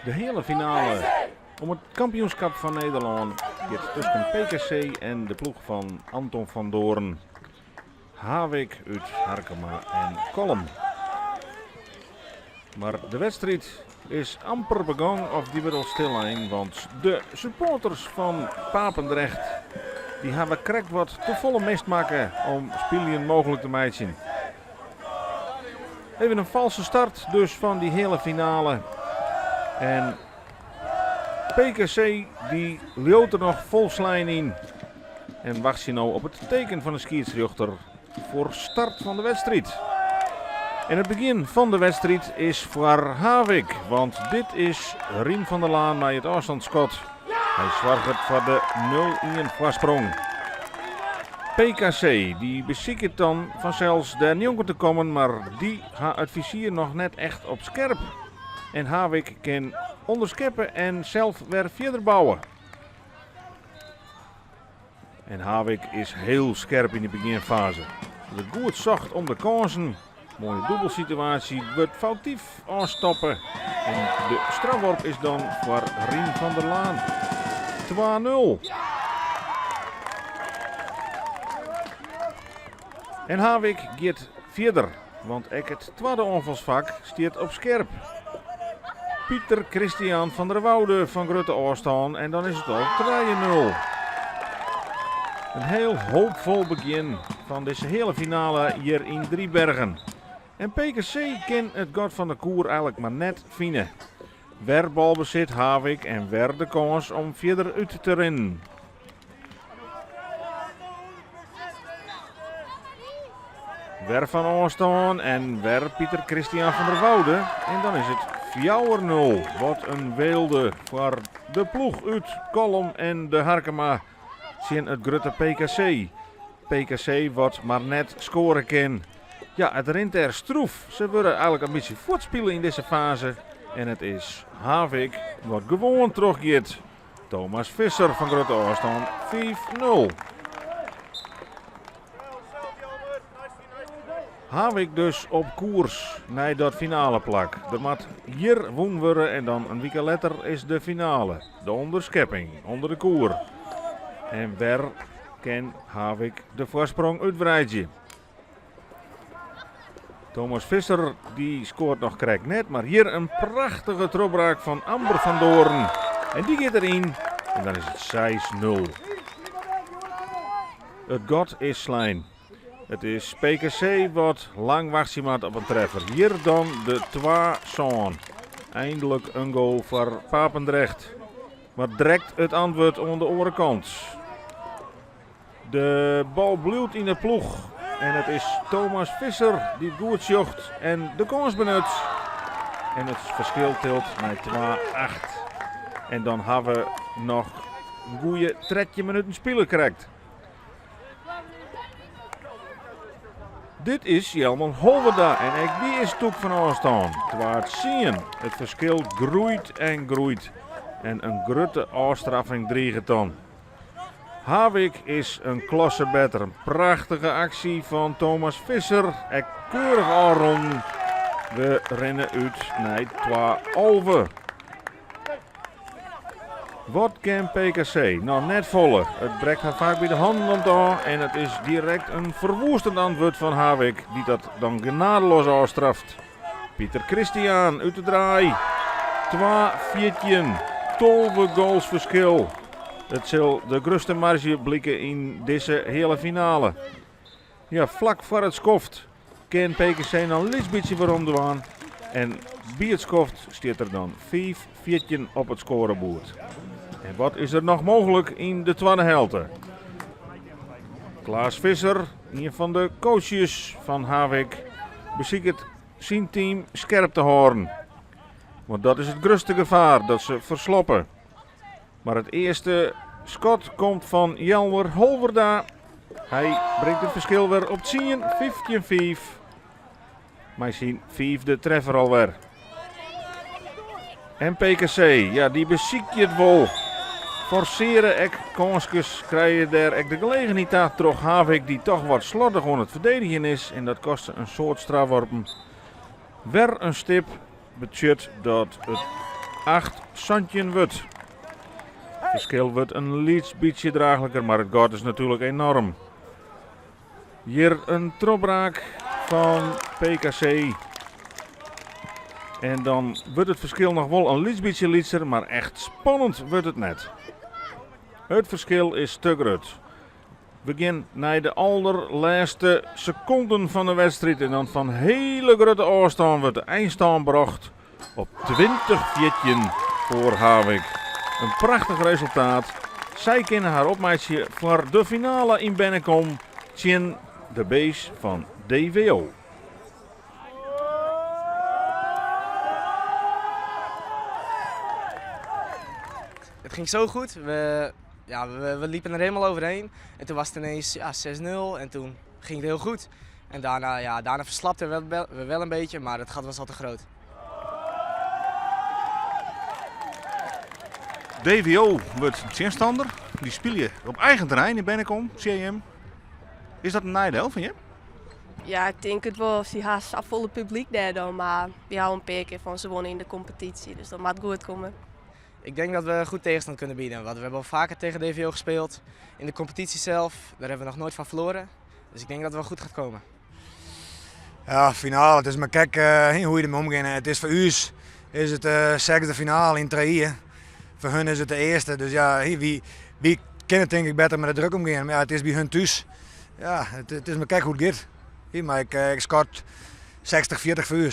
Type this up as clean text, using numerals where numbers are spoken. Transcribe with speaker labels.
Speaker 1: De hele finale om het kampioenschap van Nederland gaat tussen PKC en de ploeg van Anton van Doorn, Havik uit Harkema en Kolm. Maar de wedstrijd is amper begonnen of die wordt al stil, want de supporters van Papendrecht die hebben correct wat te volle mist maken om spelen mogelijk te maken. Even een valse start dus van die hele finale. En PKC die loopt er nog vol slijn in. En wacht je nou op het teken van de scheidsrechter voor start van de wedstrijd. En het begin van de wedstrijd is voor Havik. Want dit is Rien van der Laan bij het afstandsschot. Hij zorgt voor de 0-1 voorsprong. PKC die beziekt dan vanzelfs de jongen te komen, maar die gaat het vizier nog net echt op scherp. En Havik kan onderscheppen en zelf weer verder bouwen. En Havik is heel scherp in de beginfase. De goed zocht om de kansen. Mooie dubbelsituatie, wordt foutief aanstoppen. En de strafworp is dan voor Rien van der Laan. 2-0. En Havik gaat verder, want ook het tweede aanvalsvak staat op scherp. Pieter Christian van der Woude van Grutte Oostaan en dan is het al 2-0. Een heel hoopvol begin van deze hele finale hier in Driebergen. En PKC kan het god van de koer eigenlijk maar net vinden. Weer balbezit Havik en weer de kans om verder uit te rennen. Weer van Oostaan en weer Pieter Christian van der Woude. En dan is het 4-0. Wat een weelde voor de ploeg uit Kolm en de Harkema zien het Grutte PKC. PKC wat maar net scoren kan. Ja, het rent er stroef. Ze willen eigenlijk een beetje voortspelen in deze fase. En het is Havik wat gewoon teruggeeft. Thomas Visser van Grutte Oostaan 5-0. Havik dus op koers naar dat finale plak. Er moet hier woen worden en dan een week later is de finale. De onderschepping onder de koer. En waar kan Havik de voorsprong uitbreiden? Thomas Visser die scoort nog correct net, maar hier een prachtige trapbraak van Amber van Doorn. En die gaat erin en dan is het 6-0. Het god is slijn. Het is PKC wat lang wacht op een treffer. Hier dan de 2-zoon. Eindelijk een goal voor Papendrecht. Maar direct het antwoord aan de overkant. De bal bloeit in de ploeg. En het is Thomas Visser die goed zocht en de kans benut. En het verschil tilt naar 2-8. En dan hebben we nog een goede 30 minuten spelen krijgt. Dit is Jelman Holverda en ook die is toek van aanstaan. Terwijl zien, het verschil groeit en groeit. En een grote afstraffing dreigen dan. Havik is een klasse beter. Een prachtige actie van Thomas Visser. En keurig aanronden. We rennen uit naar 2-11. Wat kan PKC? Nou, net volle. Het breekt haar vaak bij de handen aan en het is direct een verwoestend antwoord van Havik die dat dan genadeloos afstraft. Pieter Christian uit de draai. 2-14. 12 goals verschil. Het zal de grootste marge blikken in deze hele finale. Ja, vlak voor het skoft kan PKC nog een beetje veranderen. En bij het skoft staat er dan 5-14 op het scorebord. En wat is er nog mogelijk in de tweede helft? Klaas Visser, een van de coaches van Havik, beziekt zijn team scherp te houden. Want dat is het grootste gevaar, dat ze versloppen. Maar het eerste schot komt van Jelmer Holverda. Hij brengt het verschil weer op 10, 15-5. Maar zijn vijfde treffer alweer. En PKC, ja, die beziekt je het wel. Forceren ek kansjes, krijgen daar ek de gelegenheid terug Havik die toch wat slordig aan het verdedigen is. En dat kostte een soort strafworpen. Weer een stip betekent dat het 8 Santjen Wut. Het verschil wordt een iets beetje draaglijker, maar het gaat dus natuurlijk enorm. Hier een tropbraak van PKC. En dan wordt het verschil nog wel een beetje lietser, maar echt spannend wordt het net. Het verschil is te groot. We gaan naar de allerlaatste seconden van de wedstrijd. En dan van hele grote afstand wordt de eindstand gebracht op 20-14 voor Havik. Een prachtig resultaat. Zij kennen haar opmaatje voor de finale in Bennekom. Tjen de bees van DVO.
Speaker 2: Het ging zo goed. We liepen er helemaal overheen. En toen was het ineens 6-0 en toen ging het heel goed. En daarna verslapten we wel een beetje, maar het gat was al te groot.
Speaker 3: DVO wordt tegenstander. Die speel je op eigen terrein in Bennekom, CM. Is dat een nadeel van je?
Speaker 4: Ja, ik denk het wel. Ze haast volle publiek daar dan, maar die houden een paar keer van ze wonnen in de competitie, dus dat moet goed komen.
Speaker 2: Ik denk dat we een goed tegenstand kunnen bieden. Want we hebben al vaker tegen DVO gespeeld. In de competitie zelf, daar hebben we nog nooit van verloren. Dus ik denk dat het wel goed gaat komen.
Speaker 5: Ja, finale. Het is maar kijk hoe je ermee omgaat. Het is voor u is het zesde finale in Traïe. Voor hun is het de eerste. Dus ja, wie kan het denk ik beter met de druk omgaan. Maar ja, het is bij hun thuis. Ja, het is maar kijk hoe het gaat. Maar ik schat 60-40 voor u.